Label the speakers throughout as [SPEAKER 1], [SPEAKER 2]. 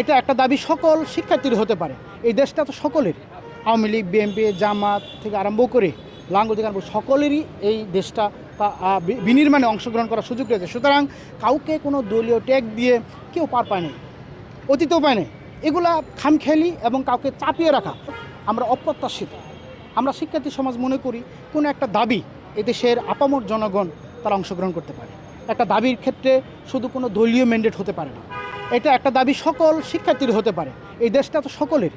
[SPEAKER 1] এটা একটা দাবি সকল শিক্ষার্থীর হতে পারে। এই দেশটা তো সকলের, আওয়ামী লীগ, বিএনপি, জামাত থেকে আরম্ভ করে লাঙ্গল থেকে আরম্ভ সকলেরই এই দেশটা বিনির্মাণে অংশগ্রহণ করার সুযোগ রয়েছে। সুতরাং কাউকে কোনো দলীয় ট্যাগ দিয়ে কেউ পার পায় নাই, অতীতেও পায় নাই। এগুলা খামখেয়ালি এবং কাউকে চাপিয়ে রাখা আমরা অপ্রত্যাশিত। আমরা শিক্ষার্থী সমাজ মনে করি কোনো একটা দাবি এদেশের আপামর জনগণ তারা অংশগ্রহণ করতে পারে। একটা দাবির ক্ষেত্রে শুধু কোনো দলীয় ম্যান্ডেট হতে পারে না, এটা একটা দাবি সকল শিক্ষার্থীর হতে পারে। এই দেশটা তো সকলের,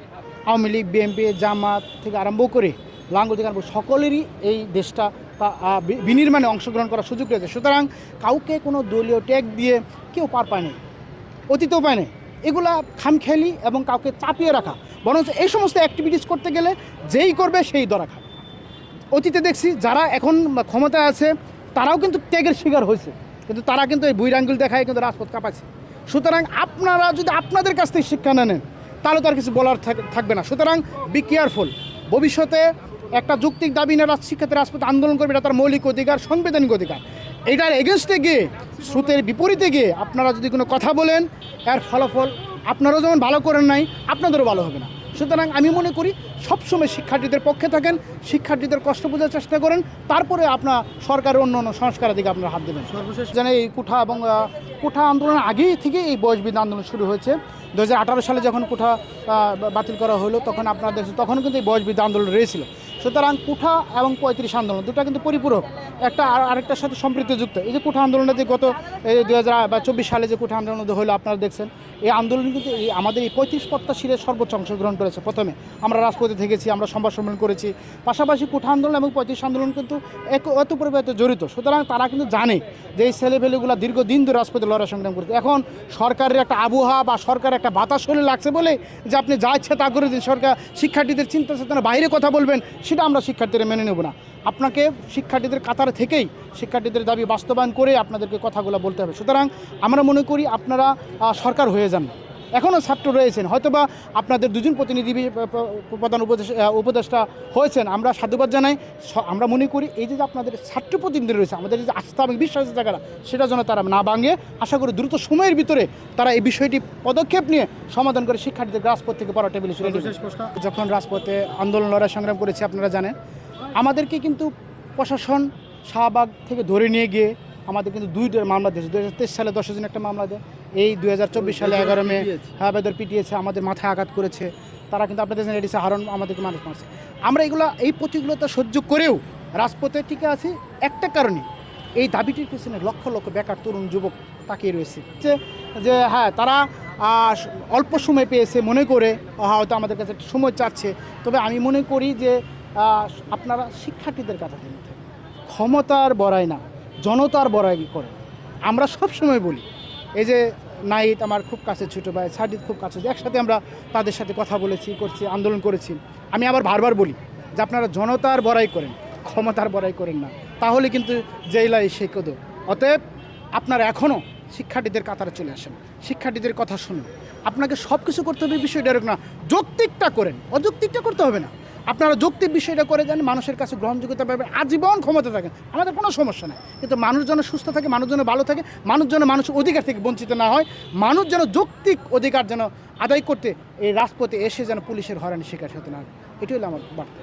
[SPEAKER 1] আওয়ামী লীগ, বিএনপি, জামাত থেকে আরম্ভ করে লাঙ্গল থেকে আরম্ভ সকলেরই এই দেশটা বিনির্মাণে অংশগ্রহণ করার সুযোগ রয়েছে। সুতরাং কাউকে কোনো দলীয় ট্যাগ দিয়ে কেউ পার পায় নাই, অতীতেও পায় নাই। এগুলা খামখেয়ালি এবং কাউকে চাপিয়ে রাখা, বরঞ্চ এই সমস্ত অ্যাক্টিভিটিস করতে গেলে যেই করবে সেই ধরা খাবে। অতীতে দেখছি যারা এখন ক্ষমতায় আছে তারাও কিন্তু ত্যাগের শিকার হয়েছে, কিন্তু তারা কিন্তু এই বুইরাঙ্গুল দেখায় কিন্তু রাজপথ কাঁপাচ্ছে। সুতরাং আপনারা যদি আপনাদের কাছ থেকে শিক্ষা না নেন তাহলে তো আর কিছু বলার থাকবে না। সুতরাং বি কেয়ারফুল। ভবিষ্যতে একটা যৌক্তিক দাবি নিয়ে শিক্ষার্থী রাজপথে আন্দোলন করবে, এটা তার মৌলিক অধিকার, সাংবিধানিক অধিকার। এটার এগেনস্টে গিয়ে, স্রোতের বিপরীতে গিয়ে আপনারা যদি কোনো কথা বলেন, এর ফলাফল আপনারাও যেমন ভালো করেন নাই, আপনাদেরও ভালো হবে না। সুতরাং আমি মনে করি সবসময় শিক্ষার্থীদের পক্ষে থাকেন, শিক্ষার্থীদের কষ্ট বোঝার চেষ্টা করেন, তারপরে আপনার সরকারের অন্য অন্য সংস্কারের দিকে আপনারা হাত দেবেন। সর্বশেষ জানে এই কোঠা আন্দোলনের আগেই থেকে এই বয়সবিদ্যা আন্দোলন শুরু হয়েছে। 2018 সালে যখন কোঠা বাতিল করা হলো তখন আপনারা দেখছেন তখনও কিন্তু এই বয়সবিদ্যা আন্দোলন রয়েছিল। সুতরাং কোঠা এবং 35 আন্দোলন দুটা কিন্তু পরিপূরক, একটা আরেকটার সাথে সম্পৃক্তযুক্ত। এই যে কোঠা আন্দোলনটা যে গত 2024 সালে যে কোঠা আন্দোলন হলো আপনারা দেখছেন, এই আন্দোলন কিন্তু আমাদের এই 35 প্রত্যাশীদের সর্বোচ্চ অংশগ্রহণ করেছে। প্রথমে আমরা রাজপথে থেকেছি, আমরা সংবাদ সম্মেলন করেছি, পাশাপাশি কোঠা আন্দোলন এবং 35 আন্দোলন কিন্তু ওতপ্রোত জড়িত। সুতরাং তারা কিন্তু জানে যে এই ছেলেপেলেগুলো দীর্ঘদিন ধরে রাজপথে লড়াই সংগ্রাম করছে। এখন সরকারের একটা আবহাওয়া বা সরকারের একটা বাতাস শরীরে লাগছে বলে যে আপনি যা ইচ্ছা তা করে দিন, সরকার শিক্ষার্থীদের চিন্তা চেতনা বাইরে কথা বলবেন, সেটা আমরা শিক্ষার্থীরা মেনে নেব না। আপনাকে শিক্ষার্থীদের কাতারে থেকেই শিক্ষার্থীদের দাবি বাস্তবায়ন করে আপনাদেরকে কথাগুলো বলতে হবে। সুতরাং আমরা মনে করি আপনারা সরকার হয়ে যান, এখনও ছাত্র রয়েছেন, হয়তোবা আপনাদের দুজন প্রতিনিধি প্রধান উপদেষ্টা হয়েছেন, আমরা সাধুবাদ জানাই। আমরা মনে করি এই যে আপনাদের ছাত্র প্রতিনিধি রয়েছে, আমাদের যে আস্থা এবং বিশ্বাসের জায়গাটা সেটা যেন তারা না ভাঙে। আশা করি দ্রুত সময়ের ভিতরে তারা এই বিষয়টি পদক্ষেপ নিয়ে সমাধান করে শিক্ষার্থীদের রাজপথ থেকে পড়া টেবিলে শুরু। যখন রাজপথে আন্দোলন লড়াই সংগ্রাম করেছি আপনারা জানেন, আমাদেরকে কিন্তু প্রশাসন শাহবাগ থেকে ধরে নিয়ে গিয়ে আমাদের কিন্তু 2টা মামলা দিয়েছে। 2023 সালে 10 জন একটা মামলা দেয়, এই 2024 সালে 11 মে হায়দার পিটিয়েছে, আমাদের মাথায় আঘাত করেছে। তারা কিন্তু আপনাদের জানেন এডিসি হারন আমাদেরকে মানুষ মারছে। আমরা এই প্রতিকূলতা সহ্য করেও রাজপথে টিকে আছি একটা কারণে, এই দাবিটির পিছনে লক্ষ লক্ষ বেকার তরুণ যুবক তাকিয়ে রয়েছে যে হ্যাঁ তারা অল্প সময় পেয়েছে মনে করে হয়তো আমাদের কাছে সময় চাচ্ছে। তবে আমি মনে করি যে আপনারা শিক্ষার্থীদের কথা দিন, ক্ষমতার বড়াই না জনতার বড়াই করে। আমরা সব সময় বলি, এই যে নাইট আমার খুব কাছে ছোটো ভাই, সাজিদ খুব কাছে, একসাথে আমরা তাদের সাথে কথা বলেছি, আন্দোলন করেছি। আমি আবার বারবার বলি যে আপনারা জনতার বড়াই করেন, ক্ষমতার বড়াই করেন না, তাহলে কিন্তু জেলাই শেখদ। অতএব আপনারা এখনও শিক্ষার্থীদের কাতারে চলে আসেন, শিক্ষার্থীদের কথা শুনুন। আপনাকে সব কিছু করতে হবে বিষয়টা এরকম না, যৌক্তিকটা করেন, অযৌক্তিকটা করতে হবে না। আপনারা যৌক্তিক বিষয়টা করে দেন, মানুষের কাছে গ্রহণযোগ্যতা পাবেন, আজীবন ক্ষমতা থাকেন, আমাদের কোনো সমস্যা নেই। কিন্তু মানুষ যেন সুস্থ থাকে, মানুষ যেন ভালো থাকে, মানুষ যেন মানুষের অধিকার থেকে বঞ্চিত না হয়, মানুষ যেন যৌক্তিক অধিকার যেন আদায় করতে এই রাজপথে এসে যেন পুলিশের হয়রানি শিকার হতে না হয়, এটাই হলো আমার বার্তা।